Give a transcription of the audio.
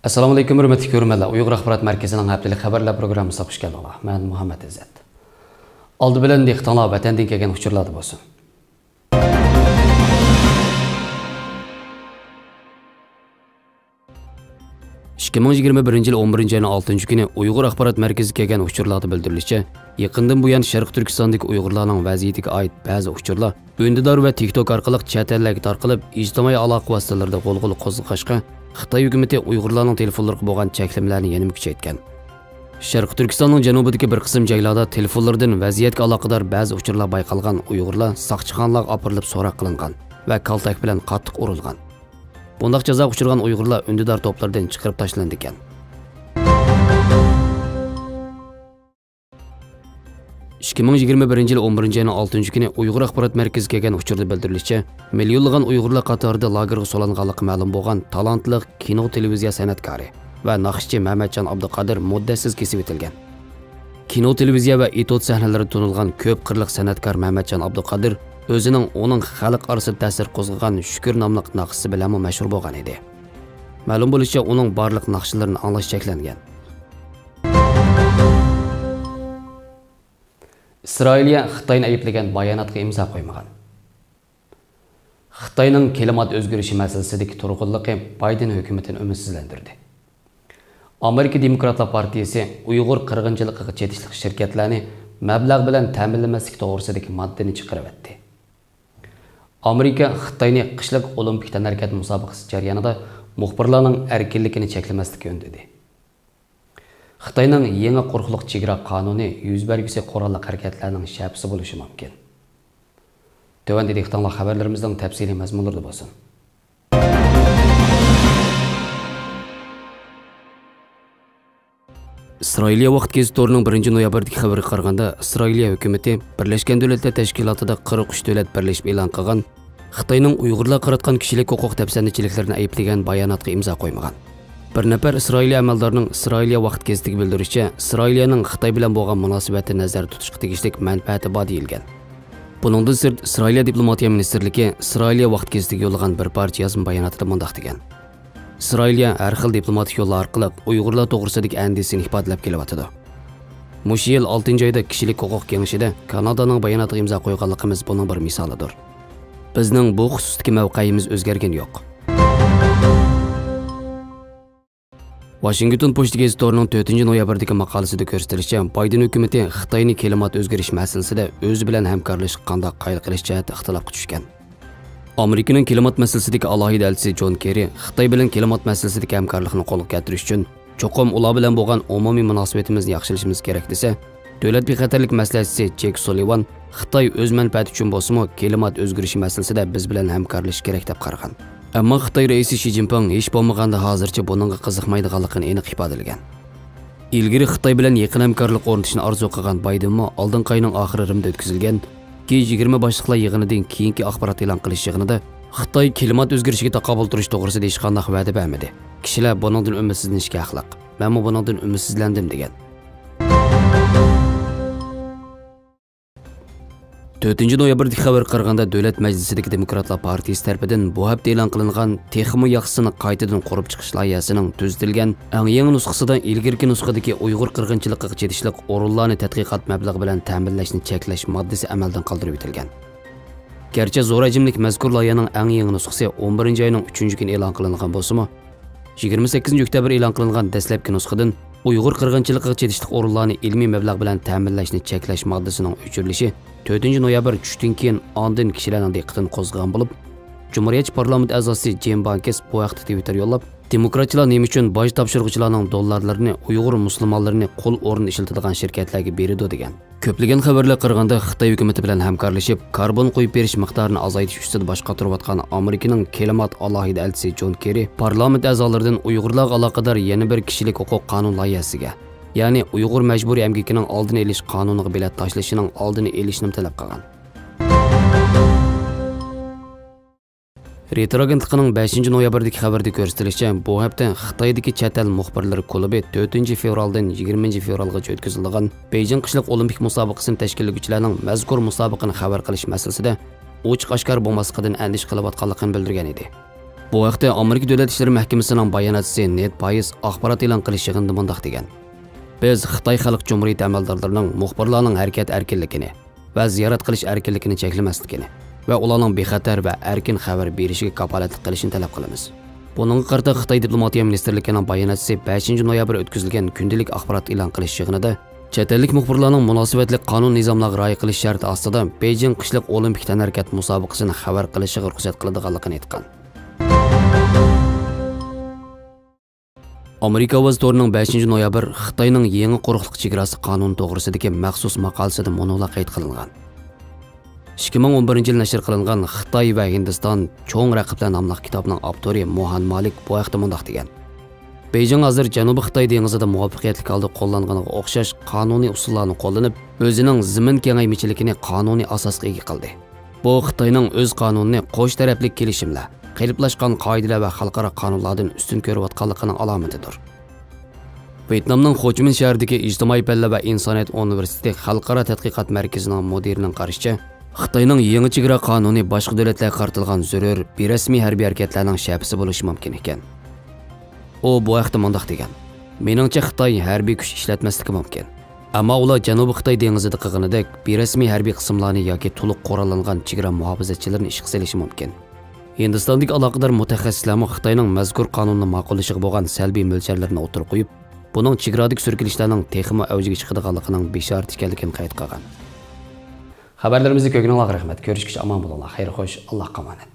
Assalamu alaykum hurmatli ko'ruvchilar. Uyg'ur axborot markazining haftalik xabarlar programmasiga xush keldinglar. Men Muhammad Izzat. Oldi bilan dehqonlar vatandan kelgan uchurlar bo'lsin. yil 11 ayning 6 kuni Uyg'ur axborot markaziga kelgan uchurlarda bildirilishicha, yaqindan buyon Sharq Turkistondagi Uyg'urlarning vaziyatiga oid ba'zi uchurlar Öndidar va TikTok orqali chet ellarga tarqalib, ijtimoiy aloqa vositalarida g'ulg'ul qo'zg'ashqa Xitoy hukumati Uyg'urlarning telefonlariga bo'lgan cheklimlarni yana kuchaytgan. Sharq Turkistonning janubidagi bir qism joylarda telefonlardan vaziyatga aloqador ba'zi uchurlar bayqalgan Uyg'urlar saqchixonalarga opirilib so'roq qilingan va kaltak bilan qattiq urilgan. Bundaq jazo uchirgan Uyg'urlar Öndidar to'plaridan chiqarib tashlandi ekan. yil 11 ayning 6 kuni Uyg'ur axborot markaziga kelgan uchurda bildirilishicha, millionlagan Uyg'urlar qatorida lagerga solinganligi ma'lum bo'lgan talantli kino televiziya san'atkori va naqshchi Mamatjon Abduqodir muddatsiz kesib etilgan. Kino televiziya va etot sahnalarida tunilgan ko'p qirliq san'atkor Mamatjon Abduqodir o'zining uning xalq orasida ta'sir qo'zg'agan Shukur nomli naqshisi bilan mashhur bo'lgan edi. Ma'lum bo'lishicha, uning barliq naqshlarini anglash cheklangan. İsrailiya Xitoyni ayblagan bayonotga imzo qo'ymagan. Xitoyning klimat o'zgarishi masalasidagi turg'unligi Bayden hukumatini umidsizlantirdi. Amerika Demokratlar partiyasi Uyg'ur qirg'inchiligiga chetishlik shirkatlarni mablag' bilan ta'minlamaslik to'g'risidagi moddani chiqarib o'tdi. Amerika Xitoyni qishliq olimpik tanarakat musobaqasi jarayonida muxbirlarning erkinligini cheklamaslikka undadi. Xitoyning yangi qo'rqliq chegara qonuni yuz bergisi qurolli harakatlarning shabsi bo'lishi mumkin. Tövəndə dehqonlar xabarlarimizning tafsiliy mazmunlarida bo'lsin. İsrailiya vaqt gazetorining 1-noyabrdagi xabariga qaraganda, İsrailiya hukumatı Birlashgan Davlatlar Tashkilotida 43 davlat birlashib e'lon qilgan Xitoyning Uyg'urlar qaratgan kishilik huquq tafsirchiliklarini ayblagan bayonotga imzo qo'ymagan. Bir nafar İsrailiya amaldorining İsrailiya vaqt gazetiga bildirishicha, İsrailiyaning Xitoy bilan bo'lgan munosabatni nazarda tutishga tegishlik manfaati bor deyilgan. Buningdan sirt İsrailiya diplomatiya ministerligi İsrailiya vaqt gazetiga yo'llagan bir parcha yozma bayonotida mundaq degan. İsrailiya har xil diplomatik yo'llar orqali Uyg'urlar to'g'risidagi andisini ifodalab kelyapti. Mush yil 6-oyda kishilik huquq kengashida Kanadaning bayonotiga imzo qo'yganligimiz buning bir misolidir. Bizning bu xususdagi mavqeyimiz o'zgargan yo'q. Washington Post gazetorining 4-noyabrdagi maqolasida ko'rsatilishicha, Bayden hukumatı Xitoyning klimat o'zgarish masalasida o'zi bilan hamkorlashib qanday qayl qilish jihatida ixtilofga tushgan. Amerikaning klimat masalasidagi alohida elchisi John Kerry Xitoy bilan klimat masalasidagi hamkorlikni qo'lga keltirish uchun cho'qim ular bilan bo'lgan umumiy munosabatimizni yaxshilashimiz kerak desa, davlat bexatarlik maslahatchisi Jek Sullivan Xitoy o'z manfaati uchun bo'lsa-mu klimat o'zgarishi masalasida biz bilan hamkorlash kerak deb qaragan. Ammo Xitoy raisi Xi Jinping hech bo'lmaganda hozircha buningga qiziqmaydiganligini aniq ifodalagan. Ilgari Xitoy bilan yaqin hamkorlik o'rnatishni orzu qilgan Baydenmi oldingi oyning oxiri Rimda o'tkazilgan G20 boshliqlar yig'inidan keyingi axborot e'lon qilish yig'inida Xitoy klimat o'zgarishiga taqobil turish to'g'risida hech qanday va'da bermadi. Kishilar buningdan umidsizlanishga haqliq. Men buningdan umidsizlandim degan. 4-noyabrdagi xabar qaraganda Davlat Majlisidagi Demokratlar partiyasi tarafidan bu hafta e'lon qilingan texmo yaxshisini qaytadan qurib chiqish loyihasining tuzilgan eng yangi nusxasidan ilgirki nusxadagi Uyg'ur qirg'inchiligiga chetishlik o'rinlarni tadqiqot mablag'i bilan ta'minlashni cheklash moddasi amaldan qoldirib o'tilgan. Garchi zo'r hajmlik mazkur loyihaning eng yangi nusxasi 11-oyning 3-kuni e'lon qilingan bo'lsa-mu, 28-oktyabr e'lon qilingan dastlabki nusxadan Uyg'ur qirg'inchiligiga chetishlik o'rinlarni ilmiy mablag' bilan ta'minlashni cheklash moddasining o'chirilishi 4-noyabr tushdan keyin ondan kishilarning diqqatini qo'zg'agan bo'lib, Cumhuriyetçi parlament a'zosi Jem Bankes bu vaqtda Twitter yo'llab, demokratlar nima uchun boj topshiruvchilarning dollarlarini Uyg'ur musulmonlarini qo'l o'rnida ishlatadigan shirkatlarga beradi degan. Ko'plagan xabarlar qaraganda Xitoy hukumati bilan hamkorlashib, karbon qo'yib berish miqdorini azaytish ustida bosh qotirayotgan Amerikaning klimat alohida elchisi John Kerry parlament a'zolaridan Uyg'urlarga aloqador yana bir kishilik huquq qonun loyihasiga, ya'ni Uyg'ur majburiy emgakining oldini olish qonuniga bilat tashlashining oldini olishni talab qilgan. Reuters agentligining 5-noyabrdagi xabarida ko'rsatilishicha, bu hafta Xitoydagi chet el muxbirlari klubi 4-fevraldan 20-fevralgacha o'tkazilgan Beijing qishliq olimpik musobaqasini tashkillovchilarning mazkur musobaqani xabar qilish masalasida ochiq oshkor bo'lmasligidan andish qilayotganligini bildirgan edi. Bu vaqtda Amerika Dövlət İşləri Məhkəməsinin bayonatçısı Ned Price axbarat e'lon qilish yig'inida mundaq degan: "Biz Xitoy Xalq Cumhuriyati amaldorlarining muxbirlarning harakat erkinligini va ziyorat qilish erkinligini cheklamasligini va ularning bexatar va erkin xabar berishiga kafolatlik qilishini talab qilamiz." Buningga qarata Xitoy Diplomatiya Ministerligining bayonotchisi 5 noyabr o'tkazilgan kundalik axborot e'lon qilish yig'inida chet ellik muxbirlarning munosabatli qonun nizomlariga rioya qilish sharti ostida Beijing qishliq olimpik tanharakat musobaqasini xabar qilishiga ruxsat qiladiganligini aytgan. Amerika Ovoz torining 5 noyabr Xitoyning yangi quruqlik chegarasi qonuni to'g'risidagi maxsus maqolasida monola qayd qilingan. 2011 yil nashr qilingan Xitoy va Hindiston cho'ng raqiblar nomli kitobining avtori Mohan Malik bu haqda mundaq degan: Beijing hozir Janubiy Xitoy dengizida muvaffaqiyatli holda qo'llanganiga o'xshash qonuniy usullarni qo'llanib, o'zining zimin kengaymichiligini qonuniy asosga ega qildi. Bu Xitoyning o'z qonunini qo'sh tarafli kelishimlar, qiliplashgan qoidalar va xalqaro qonunlardan ustun ko'rayotganligining alomatidir. Vyetnamning Ho Chi Minh shahridagi Ijtimoiy fanlar va insoniyat universiteti xalqaro tadqiqot markazining mudirining qarashicha, Xitoyning yangi chegara qonuni boshqa davlatlarga qaratilgan zarur berasmiy harbiy harakatlarning shapisi bo'lishi mumkin ekan. O bu haqda mundaq degan: "Meningcha Xitoy harbiy kuch ishlatmasligi mumkin. Ammo ular Janubiy Xitoy dengizida qilganidek berasmiy harbiy qismlarni yoki to'liq qurollangan chegara muhofazachilarini ishga solishi mumkin." Hindistondagi aloqador mutaxassislar Xitoyning mazkur qonunni ma'qullashiga bo'lgan salbiy mo'ljallarni o'tirib qo'yib, buning chegaradagi surkilishlarning texmi avjiga chiqadiganligining bishorat ekanligini qayd qilgan. Xabarlarimizni ko'rganingizga rahmat. Ko'rishguncha omon bo'linglar. Xayr xo'sh, Allohga omonat.